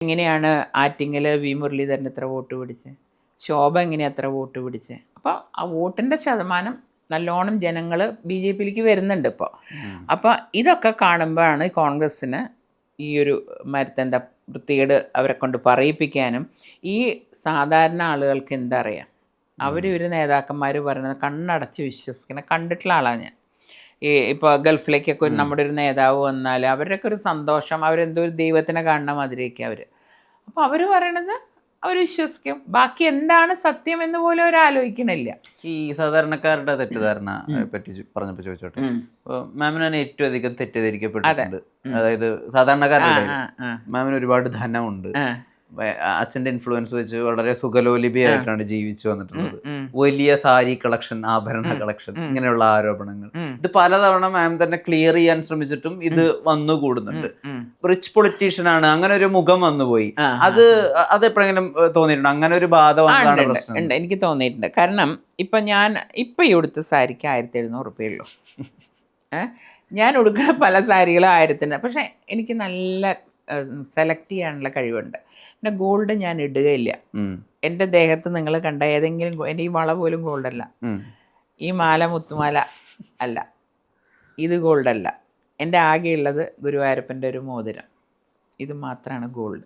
എങ്ങനെയാണ് ആറ്റിങ്ങൽ വി മുരളീധരൻ എത്ര വോട്ട് പിടിച്ചത്, ശോഭ എങ്ങനെയാണ് എത്ര വോട്ട് പിടിച്ചത്. അപ്പോൾ ആ വോട്ടിൻ്റെ ശതമാനം നല്ലോണം ജനങ്ങൾ ബി ജെ പിയിലേക്ക് വരുന്നുണ്ട് ഇപ്പോൾ. അപ്പോൾ ഇതൊക്കെ കാണുമ്പോഴാണ് കോൺഗ്രസ്സിന് ഈ ഒരു മരത്തെന്താ വൃത്തികേട് അവരെ കൊണ്ട് പറയിപ്പിക്കാനും. ഈ സാധാരണ ആളുകൾക്ക് എന്താ അറിയാം, ഒരു നേതാക്കന്മാർ പറയുന്നത് കണ്ണടച്ച് വിശ്വസിക്കണം. കണ്ടിട്ടുള്ള ആളാണ് ഞാൻ. ഈ ഇപ്പോൾ ഗൾഫിലേക്കൊക്കെ നമ്മുടെ ഒരു നേതാവ് വന്നാൽ അവരുടെയൊക്കെ ഒരു സന്തോഷം, അവരെന്തോ ഒരു ദൈവത്തിനെ കാണുന്ന മാതിരിയൊക്കെ അവർ. അപ്പോൾ അവർ പറയണത് അവർ വിശ്വസിക്കും. ബാക്കി എന്താണ് സത്യം എന്ന് പോലും അവർ ആലോചിക്കണില്ല. ഈ സാധാരണക്കാരുടെ തെറ്റിദ്ധാരണ പറ്റി പറഞ്ഞപ്പോൾ ചോദിച്ചോട്ടെ, മാമിനാണ് ഏറ്റവും അധികം തെറ്റിദ്ധരിക്കപ്പെട്ടിട്ടുണ്ട്. അതായത് സാധാരണക്കാരുടെ മാമിന് ഒരുപാട് ധനമുണ്ട്, അച്ഛൻ്റെ ഇൻഫ്ലുവൻസ് വെച്ച് വളരെ സുഖലോലിപിയായിട്ടാണ് ജീവിച്ചു വന്നിട്ടുള്ളത്, വലിയ സാരി കളക്ഷൻ, ആഭരണ കളക്ഷൻ, ഇങ്ങനെയുള്ള ആരോപണങ്ങൾ. ഇത് പലതവണ മാം തന്നെ ക്ലിയർ ചെയ്യാൻ ശ്രമിച്ചിട്ടും ഇത് വന്നുകൂടുന്നുണ്ട്. റിച്ച് പൊളിറ്റീഷ്യൻ ആണ്, അങ്ങനെ ഒരു മുഖം വന്നുപോയി. അത് എപ്പോഴെങ്കിലും തോന്നിയിട്ടുണ്ട് അങ്ങനെ ഒരു ബാധ വന്നതാണ് പ്രശ്നം? ഉണ്ട്, എനിക്ക് തോന്നിയിട്ടുണ്ട്. കാരണം ഇപ്പം ഈ ഉടുത്ത സാരിക്ക് 1700 രൂപയുള്ളൂ. ഞാൻ ഉടുക്കുന്ന പല സാരികളും 1000-ന്. പക്ഷെ എനിക്ക് നല്ല സെലക്ട് ചെയ്യാനുള്ള കഴിവുണ്ട്. പിന്നെ ഗോൾഡ് ഞാൻ ഇടുകയില്ല. എൻ്റെ ദേഹത്ത് നിങ്ങൾ കണ്ട ഏതെങ്കിലും, എൻ്റെ ഈ വള പോലും ഗോൾഡല്ല, ഈ മാല മുത്തുമാല അല്ല, ഇത് ഗോൾഡല്ല. എൻ്റെ ആകെയുള്ളത് ഗുരുവായൂരപ്പൻ്റെ ഒരു മോതിരം, ഇത് മാത്രമാണ് ഗോൾഡ്.